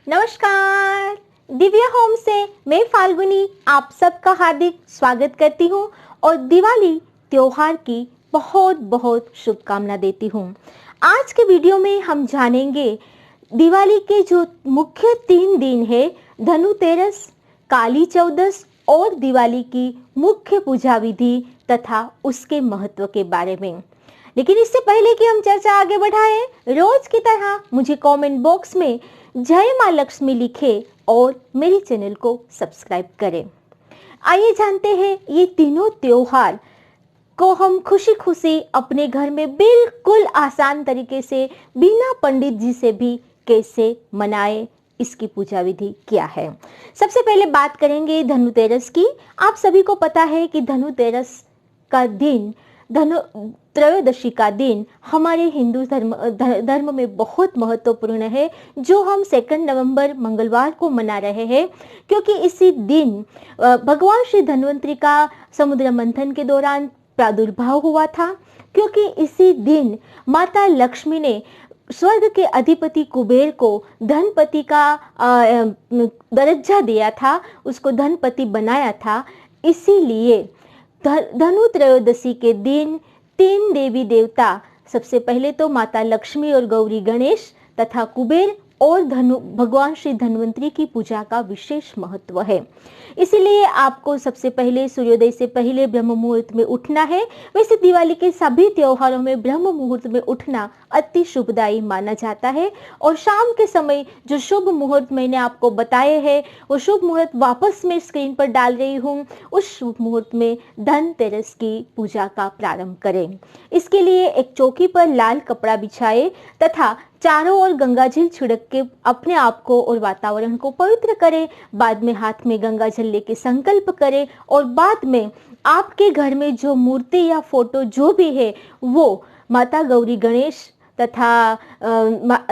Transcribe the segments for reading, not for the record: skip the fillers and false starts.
नमस्कार। दिव्या होम से मैं फाल्गुनी आप सबका हार्दिक स्वागत करती हूँ और दिवाली त्योहार की बहुत बहुत शुभकामना देती हूँ। आज के वीडियो में हम जानेंगे दिवाली के जो मुख्य 3 दिन है, धनतेरस, काली चौदस और दिवाली की मुख्य पूजा विधि तथा उसके महत्व के बारे में। लेकिन इससे पहले कि हम चर्चा आगे बढ़ाएं, रोज की तरह मुझे कमेंट बॉक्स में जय मां लक्ष्मी लिखे और मेरे चैनल को सब्सक्राइब करें। आइए जानते हैं ये तीनों त्योहार को हम खुशी खुशी अपने घर में बिल्कुल आसान तरीके से बिना पंडित जी से भी कैसे मनाए, इसकी पूजा विधि क्या है। सबसे पहले बात करेंगे धनतेरस की। आप सभी को पता है कि धनतेरस का दिन, त्रयोदशी का दिन हमारे हिंदू धर्म में बहुत महत्वपूर्ण है, जो हम 2 नवंबर मंगलवार को मना रहे हैं, क्योंकि इसी दिन भगवान श्री धन्वंतरी का समुद्र मंथन के दौरान प्रादुर्भाव हुआ था। क्योंकि इसी दिन माता लक्ष्मी ने स्वर्ग के अधिपति कुबेर को धनपति का दर्जा दिया था, उसको धनपति बनाया था। इसीलिए धनु त्रयोदशी के दिन 3 देवी देवता, सबसे पहले तो माता लक्ष्मी और गौरी गणेश तथा कुबेर और भगवान श्री धन्वंतरी की पूजा का विशेष महत्व है। इसीलिए आपको सबसे पहले सूर्योदय से पहले ब्रह्म मुहूर्त में उठना है। वैसे दिवाली के सभी त्योहारों में ब्रह्म मुहूर्त में उठना अति शुभदायी माना जाता है और शाम के समय जो शुभ मुहूर्त मैंने आपको बताए हैं, वो शुभ मुहूर्त वापस मैं स्क्रीन पर डाल रही हूँ। उस शुभ मुहूर्त में धनतेरस की पूजा का प्रारंभ करें। इसके लिए एक चौकी पर लाल कपड़ा बिछाए तथा चारों ओर गंगाजल छिड़क के अपने आप को और वातावरण को पवित्र करें। बाद में हाथ में गंगाजल लेके संकल्प करें और बाद में आपके घर में जो मूर्ति या फोटो जो भी है, वो माता गौरी गणेश तथा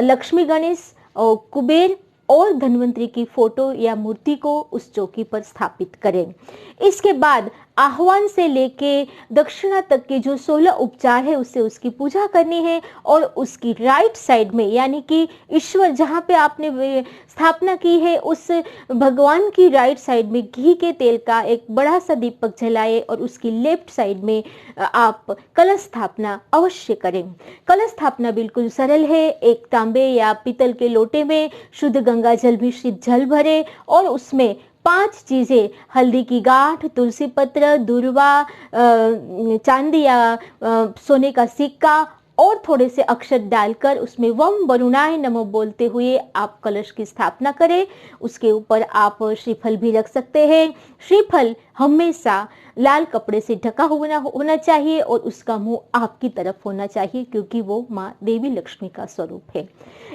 लक्ष्मी गणेश और कुबेर और धन्वंतरी की फोटो या मूर्ति को उस चौकी पर स्थापित करें। इसके बाद आह्वान से लेके दक्षिणा तक के जो 16 उपचार है, उससे उसकी पूजा करनी है और उसकी राइट साइड में, यानी कि ईश्वर जहाँ पे आपने स्थापना की है, उस भगवान की राइट साइड में घी के तेल का एक बड़ा सा दीपक जलाए और उसकी लेफ्ट साइड में आप कलश स्थापना अवश्य करें। कलश स्थापना बिल्कुल सरल है। एक तांबे या पीतल के लोटे में शुद्ध गंगा जल मिश्रित जल भरे और उसमें 5 चीजें, हल्दी की गांठ, तुलसी पत्र, दूर्वा, चांदी या सोने का सिक्का और थोड़े से अक्षर डालकर उसमें वम वरुणाय नमः बोलते हुए आप कलश की स्थापना करें। उसके ऊपर आप श्रीफल भी रख सकते हैं। श्रीफल हमेशा लाल कपड़े से ढका होना चाहिए और उसका मुंह आपकी तरफ होना चाहिए, क्योंकि वो माँ देवी लक्ष्मी का स्वरूप है।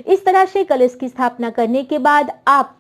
इस तरह से कलश की स्थापना करने के बाद आप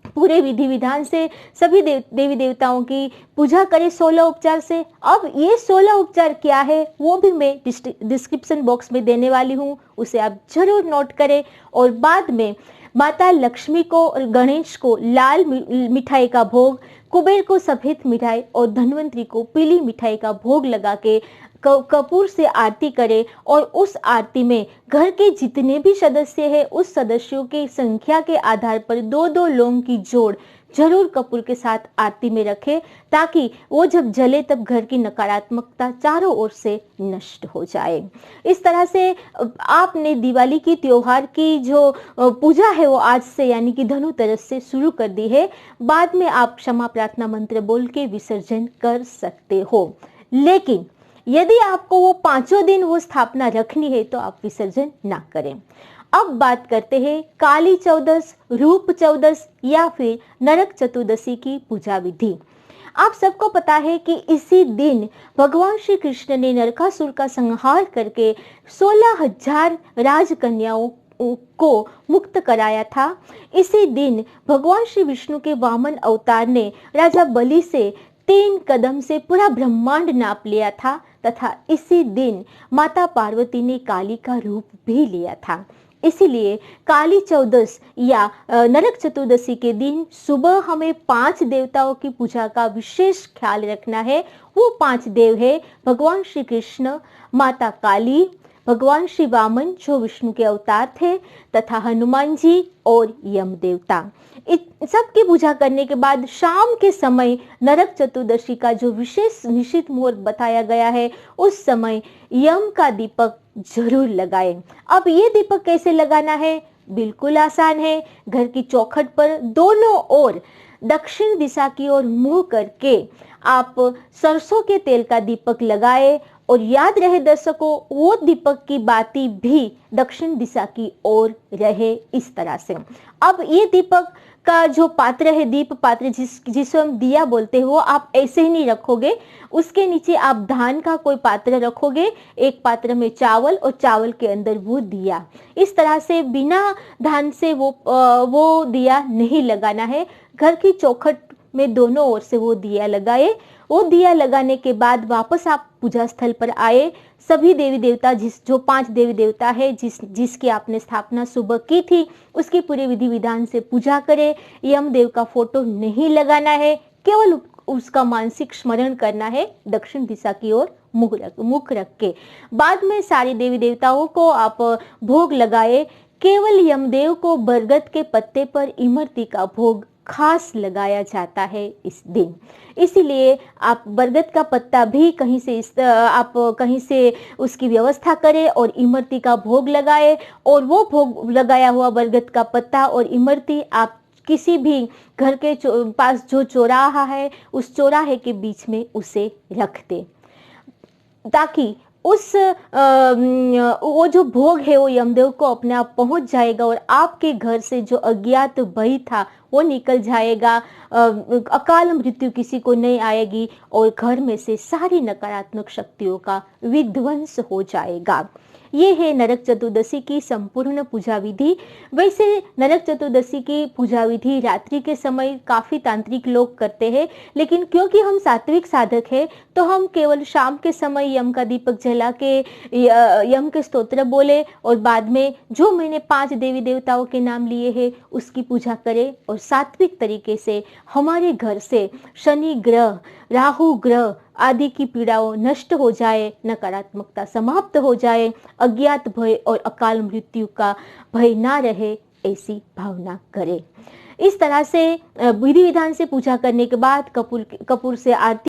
पूरे विधि विधान से सभी देवी देवताओं की पूजा करें 16 उपचार से। अब ये 16 उपचार क्या है, वो भी मैं डिस्क्रिप्शन बॉक्स में देने वाली हूँ, उसे आप जरूर नोट करें। और बाद में माता लक्ष्मी को और गणेश को लाल मिठाई का भोग, कुबेर को सफेद मिठाई और धन्वंतरी को पीली मिठाई का भोग लगा के कपूर से आरती करें और उस आरती में घर के जितने भी सदस्य हैं, उस सदस्यों की संख्या के आधार पर 2-2 लौंग की जोड़ जरूर कपूर के साथ आरती में रखें, ताकि वो जब जले तब घर की नकारात्मकता चारों ओर से नष्ट हो जाए। इस तरह से आपने दिवाली की त्योहार की जो पूजा है वो आज से, यानी कि धनतेरस से शुरू कर दी है। बाद में आप क्षमा प्रार्थना मंत्र बोल के विसर्जन कर सकते हो। लेकिन यदि आपको वो 5 दिन वो स्थापना रखनी है तो आप विसर्जन ना करें। अब बात करते हैं काली चौदस, रूप चौदस या फिर नरक चतुर्दशी की पूजा विधि। आप सबको पता है कि इसी दिन भगवान श्री कृष्ण ने नरकासुर का संहार करके 16,000 राजकन्याओं को मुक्त कराया था। इसी दिन भगवान श्री विष्णु के वामन अवतार ने राजा बलि से 3 कदम से पूरा ब्रह्मांड नाप लिया था तथा इसी दिन माता पार्वती ने काली का रूप भी लिया था। इसीलिए काली चौदस या नरक चतुर्दशी के दिन सुबह हमें 5 देवताओं की पूजा का विशेष ख्याल रखना है। वो 5 देव है भगवान श्री कृष्ण, माता काली, भगवान श्री वामन जो विष्णु के अवतार थे, तथा हनुमान जी और यम देवता। इन सब की पूजा करने के बाद शाम के समय नरक चतुर्दशी का जो विशेष निश्चित मुहूर्त बताया गया है, उस समय यम का दीपक जरूर लगाएं। अब ये दीपक कैसे लगाना है? बिल्कुल आसान है। घर की चौखट पर दोनों ओर दक्षिण दिशा की ओर मुंह करके आप सरसों के तेल का दीपक लगाए, और याद रहे दर्शकों, वो दीपक की बाती भी दक्षिण दिशा की ओर रहे, इस तरह से। अब ये दीपक का जो पात्र है, दीप पात्र जिसे हम दिया बोलते हो, आप ऐसे ही नहीं रखोगे। उसके नीचे आप धान का कोई पात्र रखोगे, एक पात्र में चावल और चावल के अंदर वो दिया। इस तरह से बिना धान से वो दिया नहीं लगाना है। घर की चौखट में दोनों ओर से वो दिया लगाए। वो दिया लगाने के बाद वापस आप पूजा स्थल पर आए। सभी देवी देवता जो 5 देवी देवता है जिसकी आपने स्थापना सुबह की थी, उसकी पूरे विधि विधान से पूजा करें। यमदेव का फोटो नहीं लगाना है, केवल उसका मानसिक स्मरण करना है दक्षिण दिशा की ओर मुख रख के। बाद में सारी देवी देवताओं को आप भोग लगाए। केवल यमदेव को बरगद के पत्ते पर इमरती का भोग खास लगाया जाता है इस दिन। इसीलिए आप बरगद का पत्ता भी कहीं से उसकी व्यवस्था करें और इमरती का भोग लगाए। और वो भोग लगाया हुआ बरगद का पत्ता और इमरती आप किसी भी घर के पास जो चौराहा है, उस चौराहे के बीच में उसे रख दे, ताकि वो जो भोग है वो यमदेव को अपने आप पहुंच जाएगा और आपके घर से जो अज्ञात भय था वो निकल जाएगा। अकाल मृत्यु किसी को नहीं आएगी और घर में से सारी नकारात्मक शक्तियों का विध्वंस हो जाएगा। ये है नरक चतुर्दशी की संपूर्ण पूजा विधि। वैसे नरक चतुर्दशी की पूजा विधि रात्रि के समय काफी तांत्रिक लोग करते हैं, लेकिन क्योंकि हम सात्विक साधक हैं तो हम केवल शाम के समय यम का दीपक जला के यम के स्तोत्र बोले और बाद में जो मैंने 5 देवी देवताओं के नाम लिए हैं उसकी पूजा करें और सात्विक तरीके से हमारे घर से शनि ग्रह, राहु ग्रह आदि की पीड़ाओं नष्ट हो जाए, नकारात्मकता समाप्त हो जाए, अज्ञात भय और अकाल मृत्यु का भय ना रहे, ऐसी भावना करें। इस तरह से विधि विधान से पूजा करने के बाद कपूर से आरती